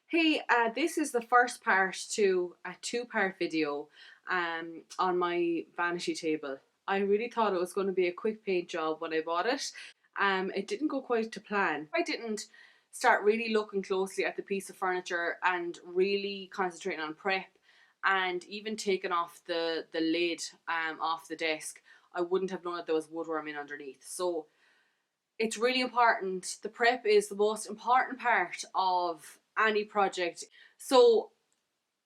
Hey, this is the first part to a two-part video on my vanity table. I really thought it was going to be a quick paint job when I bought it. It didn't go quite to plan. I didn't start really looking closely at the piece of furniture and really concentrating on prep and even taking off the lid off the desk. I wouldn't have known that there was woodworm in underneath. So it's really important. The prep is the most important part of any project. So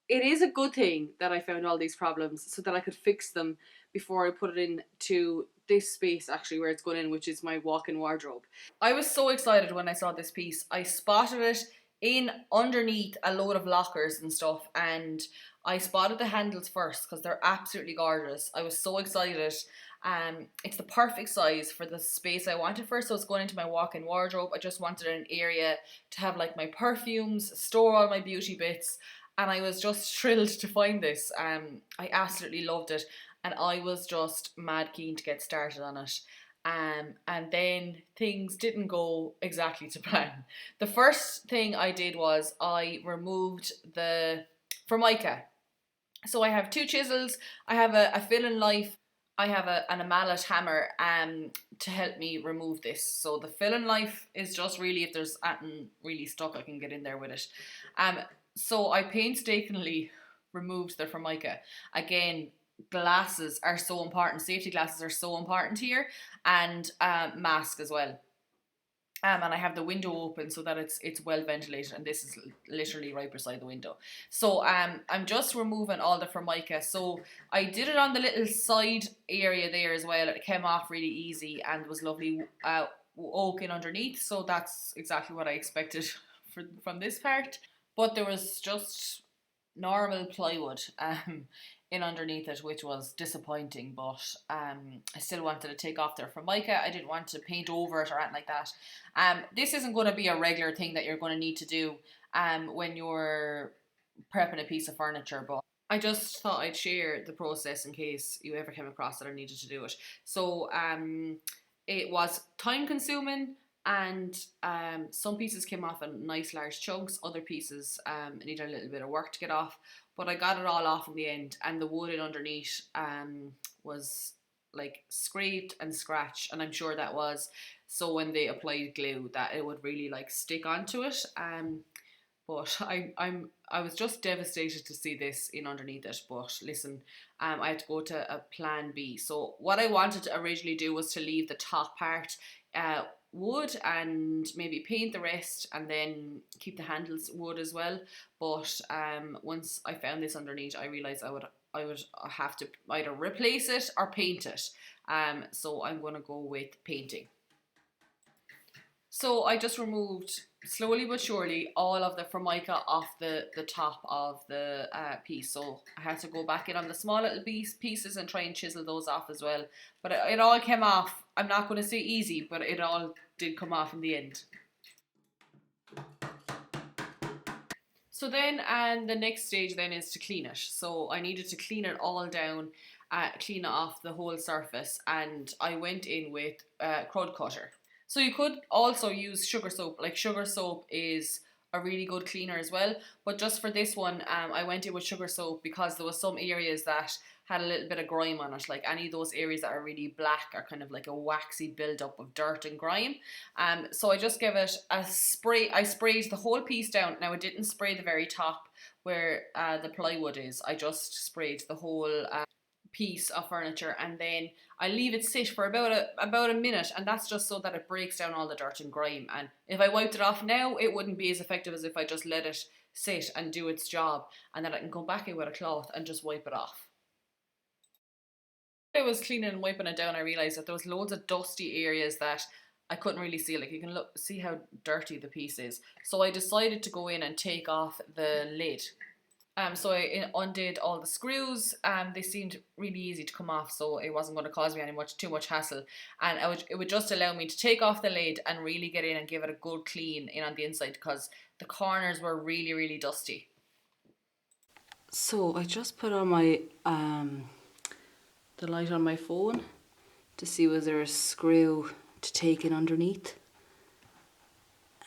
it is a good thing that I found all these problems so that I could fix them before I put it into this space actually where it's going in, which is my walk-in wardrobe. I was so excited when I saw this piece. I spotted it in underneath a load of lockers and stuff, and I spotted the handles first because they're absolutely gorgeous. I was so excited. It's the perfect size for the space I wanted for. So it's going into my walk-in wardrobe. I just wanted an area to have like my perfumes, store all my beauty bits, and I was just thrilled to find this. I absolutely loved it, and I was just mad keen to get started on it. And then things didn't go exactly to plan. The first thing I did was I removed the Formica. So I have two chisels, I have a fill and life, I have a mallet hammer to help me remove this. So the fill and life is just really if there's anything really stuck I can get in there with it. Um, so I painstakingly removed the Formica. Again, glasses are so important. Safety glasses are so important here, and mask as well. And I have the window open so that it's well ventilated, and this is literally right beside the window. So I'm just removing all the Formica. So I did it on the little side area there as well. It came off really easy and was lovely oak in underneath. So that's exactly what I expected from this part. But there was just normal plywood in underneath it, which was disappointing. But I still wanted to take off their Formica. I didn't want to paint over it or anything like that. This isn't going to be a regular thing that you're going to need to do when you're prepping a piece of furniture, but I just thought I'd share the process in case you ever came across it or needed to do it. So it was time consuming, and some pieces came off in nice large chunks. Other pieces needed a little bit of work to get off, but I got it all off in the end. And the wood underneath was like scraped and scratched, and I'm sure that was so when they applied glue that it would really like stick onto it. But I was just devastated to see this in underneath it. But listen, I had to go to a plan B. So what I wanted to originally do was to leave the top part wood and maybe paint the rest, and then keep the handles wood as well. But once I found this underneath, I realized I would have to either replace it or paint it. So I'm gonna go with painting. So I just removed slowly but surely all of the Formica off the top of the piece. So I had to go back in on the small little pieces and try and chisel those off as well. But it all came off. I'm not going to say easy, but it all did come off in the end. So then, and the next stage then is to clean it. So I needed to clean it all down, clean off the whole surface, and I went in with crud cutter. So you could also use sugar soap. Like sugar soap is a really good cleaner as well. But just for this one, I went in with sugar soap because there was some areas that had a little bit of grime on it. Like any of those areas that are really black are kind of like a waxy build-up of dirt and grime. So I just gave it a spray. I sprayed the whole piece down. Now I didn't spray the very top where the plywood is. I just sprayed the whole piece of furniture, and then I leave it sit for about a minute, and that's just so that it breaks down all the dirt and grime. And if I wiped it off now, it wouldn't be as effective as if I just let it sit and do its job, and then I can go back in with a cloth and just wipe it off. I was cleaning and wiping it down, I realised that there was loads of dusty areas that I couldn't really see. Like you can see how dirty the piece is. So I decided to go in and take off the lid. So I undid all the screws. They seemed really easy to come off, so it wasn't going to cause me too much hassle. And it would just allow me to take off the lid and really get in and give it a good clean in on the inside, because the corners were really, really dusty. So I just put on my the light on my phone to see was there a screw to take in underneath.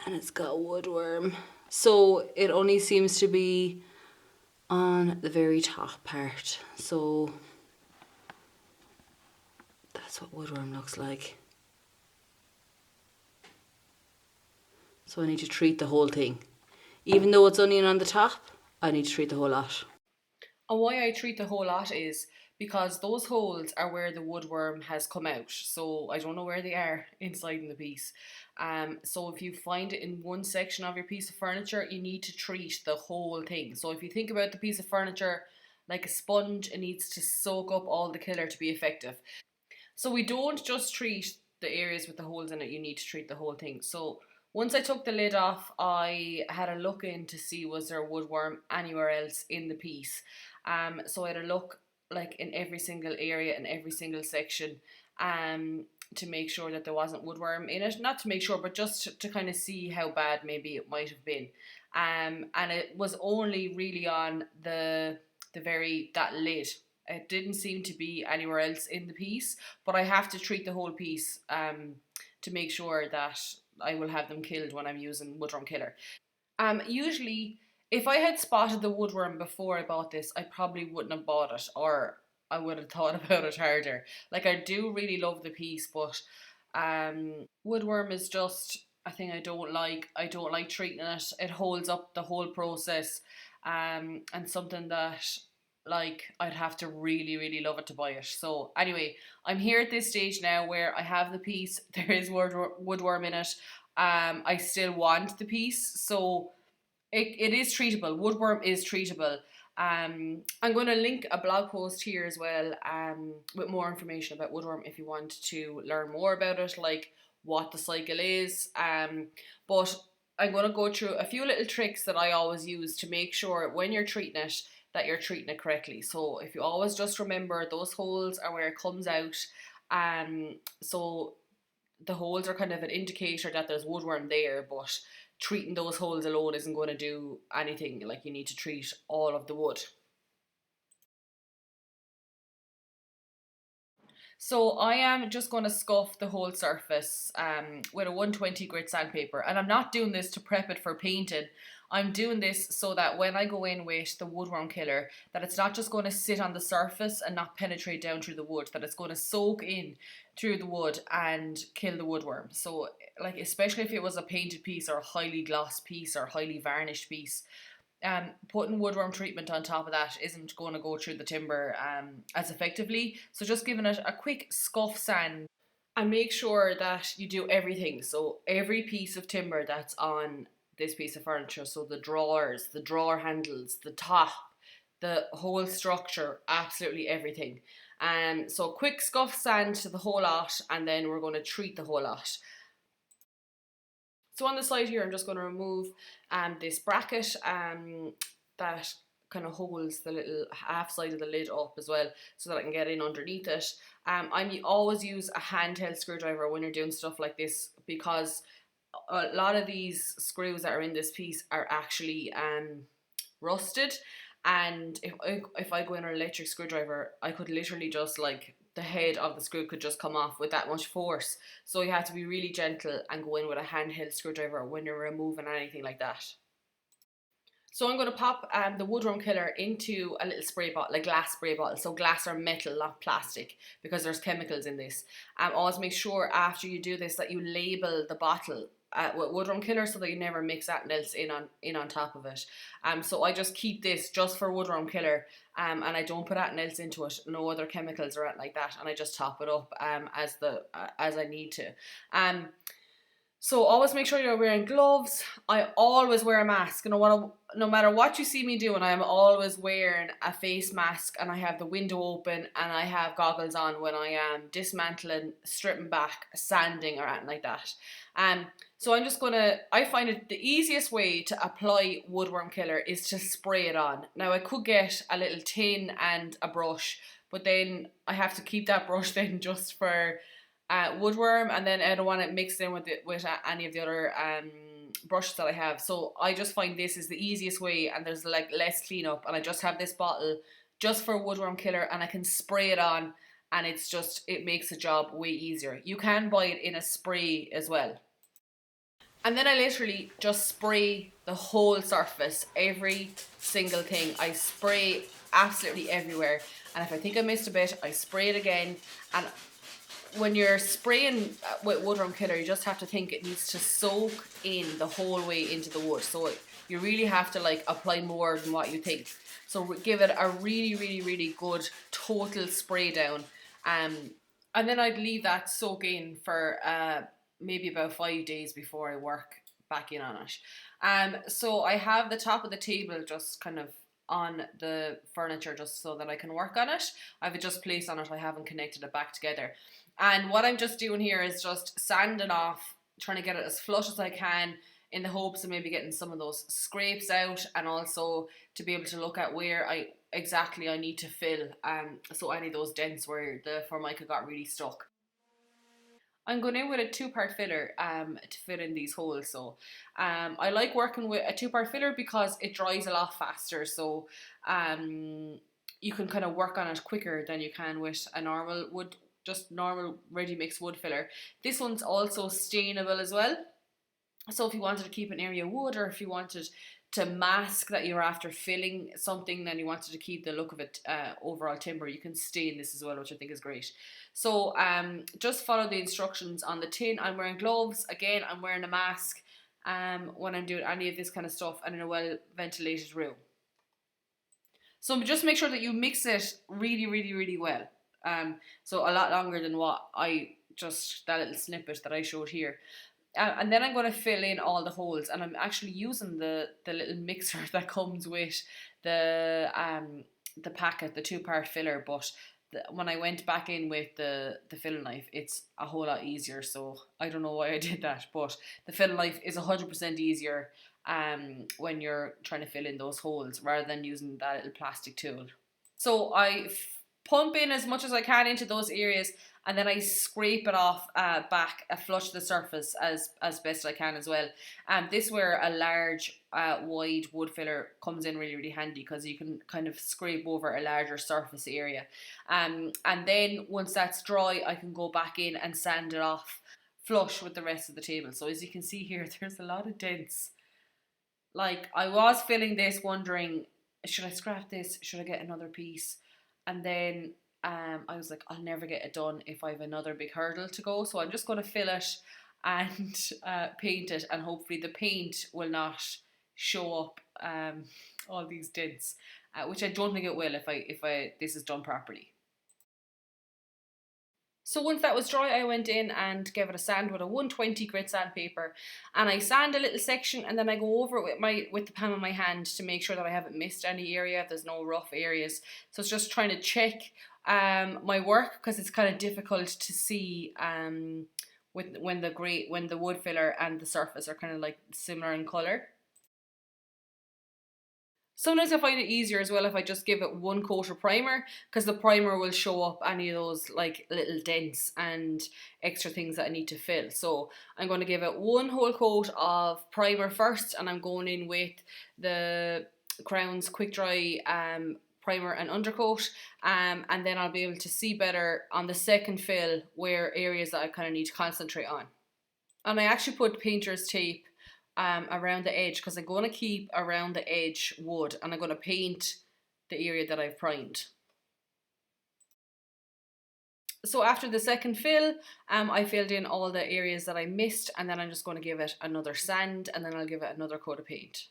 and it's got woodworm. So it only seems to be on the very top part. So that's what woodworm looks like. So I need to treat the whole thing. Even though it's onion on the top, I need to treat the whole lot. And why I treat the whole lot is because those holes are where the woodworm has come out. So I don't know where they are inside in the piece. So if you find it in one section of your piece of furniture, you need to treat the whole thing. So if you think about the piece of furniture like a sponge, it needs to soak up all the killer to be effective. So we don't just treat the areas with the holes in it, you need to treat the whole thing. So once I took the lid off, I had a look in to see was there woodworm anywhere else in the piece. So I had a look like in every single area in every single section to make sure that there wasn't woodworm in it. Not to make sure, but just to kind of see how bad maybe it might have been. And it was only really on that lid. It didn't seem to be anywhere else in the piece, but I have to treat the whole piece to make sure that I will have them killed when I'm using woodworm killer. Usually, if I had spotted the woodworm before I bought this, I probably wouldn't have bought it, or I would have thought about it harder. Like, I do really love the piece, but woodworm is just a thing I don't like. I don't like treating it. It holds up the whole process, and something that like I'd have to really really love it to buy it. So anyway, I'm here at this stage now where I have the piece. There is woodworm in it. I still want the piece, so it is treatable. Woodworm is treatable. I'm going to link a blog post here as well with more information about woodworm if you want to learn more about it, like what the cycle is. But I'm going to go through a few little tricks that I always use to make sure when you're treating it that you're treating it correctly. So if you always just remember those holes are where it comes out. So the holes are kind of an indicator that there's woodworm there, but treating those holes alone isn't going to do anything. Like, you need to treat all of the wood. So I am just going to scuff the whole surface with a 120 grit sandpaper, and I'm not doing this to prep it for painting. I'm doing this so that when I go in with the woodworm killer, that it's not just going to sit on the surface and not penetrate down through the wood, that it's going to soak in through the wood and kill the woodworm. So like, especially if it was a painted piece or a highly glossed piece or highly varnished piece, putting woodworm treatment on top of that isn't going to go through the timber as effectively. So just giving it a quick scuff sand, and make sure that you do everything. So every piece of timber that's on this piece of furniture, so the drawers, the drawer handles, the top, the whole structure, absolutely everything. So quick scuff sand to the whole lot, and then we're going to treat the whole lot. So on the side here, I'm just going to remove this bracket that kind of holds the little half side of the lid up as well, so that I can get in underneath it. I always use a handheld screwdriver when you're doing stuff like this, because a lot of these screws that are in this piece are actually rusted, and if I go in an electric screwdriver, I could literally just, like, the head of the screw could just come off with that much force. So you have to be really gentle and go in with a handheld screwdriver when you're removing anything like that. So I'm going to pop the woodworm killer into a little spray bottle, a glass spray bottle. So glass or metal, not plastic, because there's chemicals in this. Always make sure after you do this that you label the bottle with woodworm killer, so that you never mix anything else in on top of it. So I just keep this just for woodworm killer, and I don't put anything else into it, no other chemicals or anything like that, and I just top it up as I need to. So always make sure you're wearing gloves. I always wear a mask. No matter what you see me doing, I am always wearing a face mask, and I have the window open, and I have goggles on when I am dismantling, stripping back, sanding, or anything like that. So I find it the easiest way to apply woodworm killer is to spray it on. Now, I could get a little tin and a brush, but then I have to keep that brush then just for woodworm, and then I don't want it mixed in with any of the other brushes that I have. So I just find this is the easiest way, and there's like less cleanup, and I just have this bottle just for woodworm killer, and I can spray it on, and it makes the job way easier. You can buy it in a spray as well. And then I literally just spray the whole surface, every single thing. I spray absolutely everywhere. And if I think I missed a bit, I spray it again. And when you're spraying with Woodworm Killer, you just have to think it needs to soak in the whole way into the wood. So you really have to like apply more than what you think. So give it a really good total spray down. And then I'd leave that soak in for maybe about 5 days before I work back in on it. So I have the top of the table just kind of on the furniture just so that I can work on it. I have it just placed on it, I haven't connected it back together. And what I'm just doing here is just sanding off, trying to get it as flush as I can in the hopes of maybe getting some of those scrapes out, and also to be able to look at where I need to fill, so any of those dents where the Formica got really stuck. I'm going in with a 2-part filler to fill in these holes. So I like working with a 2-part filler because it dries a lot faster. So you can kind of work on it quicker than you can with a normal wood, just normal ready mix wood filler. This one's also stainable as well. So if you wanted to keep an area wood, or if you wanted to mask that you're after filling something and you wanted to keep the look of it overall timber, you can stain this as well, which I think is great. So just follow the instructions on the tin. I'm wearing gloves. Again, I'm wearing a mask when I'm doing any of this kind of stuff, and in a well ventilated room. So just make sure that you mix it really well. So a lot longer than what that little snippet that I showed here. And then I'm going to fill in all the holes, and I'm actually using the little mixer that comes with the packet, the 2-part filler. But when I went back in with the filling knife, it's a whole lot easier. So I don't know why I did that, but the filling knife is 100% easier when you're trying to fill in those holes rather than using that little plastic tool. So I pump in as much as I can into those areas, and then I scrape it off back, flush the surface as best I can as well. This is where a large wide wood filler comes in really handy, because you can kind of scrape over a larger surface area. And then once that's dry, I can go back in and sand it off flush with the rest of the table. So as you can see here, there's a lot of dents. Like, I was filling this wondering, should I scrap this? Should I get another piece? And then I was like, I'll never get it done if I have another big hurdle to go. So I'm just going to fill it and paint it, and hopefully the paint will not show up all these dents, which I don't think it will if this is done properly. So once that was dry, I went in and gave it a sand with a 120 grit sandpaper, and I sand a little section, and then I go over it with the palm of my hand to make sure that I haven't missed any area, if there's no rough areas. So it's just trying to check my work, because it's kind of difficult to see when the wood filler and the surface are kind of like similar in colour. Sometimes I find it easier as well if I just give it one coat of primer, because the primer will show up any of those like little dents and extra things that I need to fill. So I'm going to give it one whole coat of primer first, and I'm going in with the Crown's Quick Dry primer and undercoat, and then I'll be able to see better on the second fill where areas that I kind of need to concentrate on. And I actually put painter's tape around the edge, because I'm going to keep around the edge wood, and I'm going to paint the area that I've primed. So after the second fill, I filled in all the areas that I missed, and then I'm just going to give it another sand, and then I'll give it another coat of paint.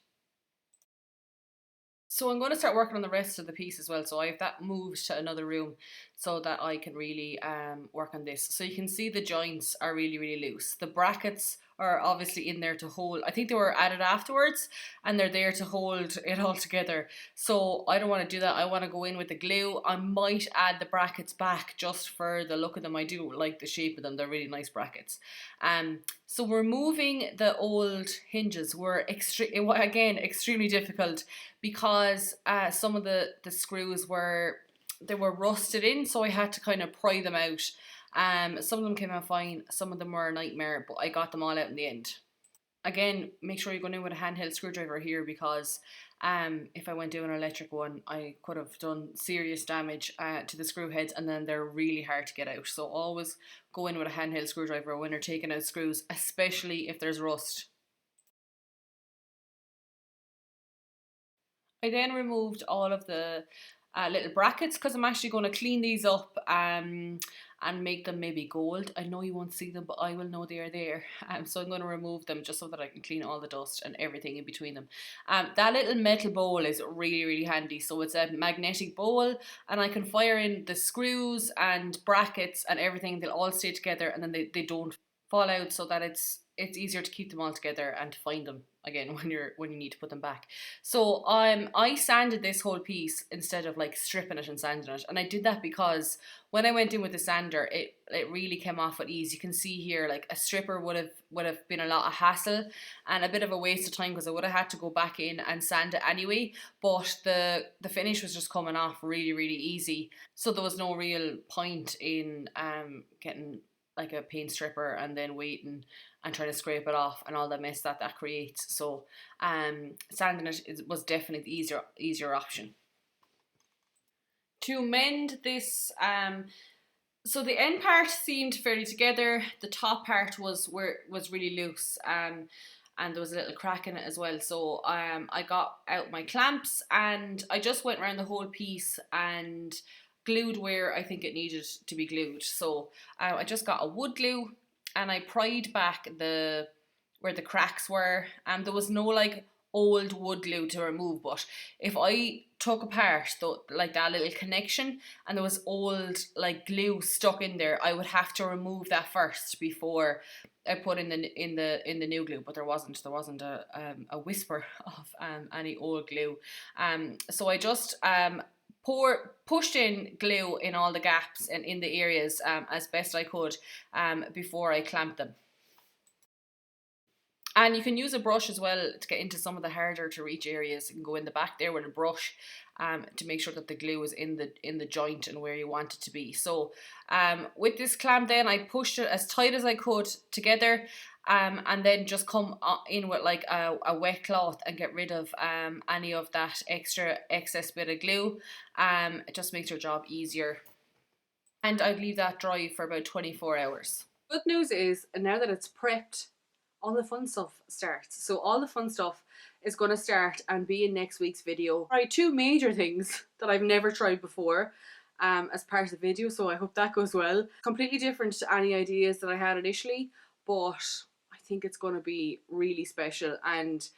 So I'm going to start working on the rest of the piece as well. So I have that moved to another room so that I can really work on this. So you can see the joints are really loose. The brackets are obviously in there to hold. I think they were added afterwards, and they're there to hold it all together. So I don't want to do that. I want to go in with the glue. I might add the brackets back just for the look of them. I do like the shape of them. They're really nice brackets. So we're moving the old hinges. Were extremely difficult, because some of the screws were rusted in, so I had to kind of pry them out. Some of them came out fine, some of them were a nightmare, but I got them all out in the end. Again, make sure you're going in with a handheld screwdriver here, because if I went doing an electric one, I could have done serious damage to the screw heads, and then they're really hard to get out. So always go in with a handheld screwdriver when you're taking out screws, especially if there's rust. I then removed all of the little brackets because I'm actually going to clean these up and make them maybe gold. I know you won't see them, but I will know they are there. So I'm going to remove them just so that I can clean all the dust and everything in between them. That little metal bowl is really, really handy. So it's a magnetic bowl and I can fire in the screws and brackets and everything. They'll all stay together and then they don't fall out, so that it's easier to keep them all together and to find them again when you need to put them back. So I sanded this whole piece instead of like stripping it and sanding it, and I did that because when I went in with the sander, it really came off with ease. You can see here, like a stripper would have been a lot of hassle and a bit of a waste of time because I would have had to go back in and sand it anyway. But the finish was just coming off really, really easy, so there was no real point in getting like a paint stripper and then waiting and trying to scrape it off and all the mess that creates. So sanding it was definitely the easier option. To mend this, so the end part seemed fairly together. The top part was really loose, and there was a little crack in it as well. So I got out my clamps and I just went around the whole piece and glued where I think it needed to be glued. So I just got a wood glue and I pried back where the cracks were. There was no like old wood glue to remove, but if I took apart like that little connection and there was old like glue stuck in there, I would have to remove that first before I put in the new glue. But there wasn't a whisper of any old glue. So I just pushed in glue in all the gaps and in the areas as best I could before I clamped them. And you can use a brush as well to get into some of the harder to reach areas. You can go in the back there with a brush to make sure that the glue is in the joint and where you want it to be. So with this clamp then, I pushed it as tight as I could together and then just come in with like a wet cloth and get rid of any of that excess bit of glue. It just makes your job easier. And I'd leave that dry for about 24 hours. Good news is, now that it's prepped, all the fun stuff starts. So all the fun stuff is going to start and be in next week's video. Try two major things that I've never tried before as part of the video, so I hope that goes well. Completely different to any ideas that I had initially, but I think it's going to be really special and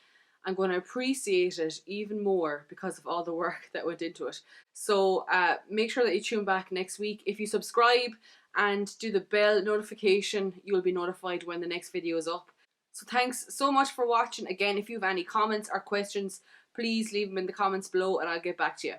I'm going to appreciate it even more because of all the work that went into it. So make sure that you tune back next week. If you subscribe and do the bell notification, you'll be notified when the next video is up. So thanks so much for watching. Again, if you have any comments or questions, please leave them in the comments below and I'll get back to you.